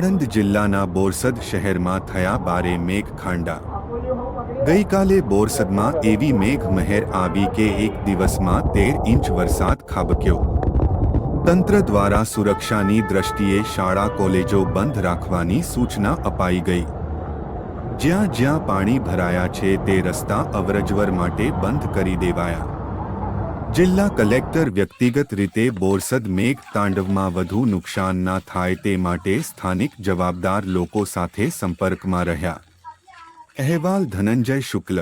આણંદ જિલ્લાના બોરસદ શહેરમાં થયા ભારે મેઘખાંડા। ગઈકાલે બોરસદમાં એવી મેઘમહેર આવી કે એક દિવસમાં 13 ઇંચ વરસાદ ખાબક્યો। તંત્ર દ્વારા સુરક્ષાની દ્રષ્ટિએ શાળા કોલેજો બંધ રાખવાની સૂચના અપાઈ ગઈ। જ્યાં જ્યાં પાણી ભરાયા છે તે રસ્તા અવરજવર માટે બંધ કરી દેવાયા। જિલ્લા કલેક્ટર વ્યક્તિગત રીતે બોરસદ મેઘ તાંડવમાં વધુ નુકસાન ના થાય તે માટે સ્થાનિક જવાબદાર લોકો સાથે સંપર્કમાં રહ્યા। અહેવાલ ધનંજય શુક્લ।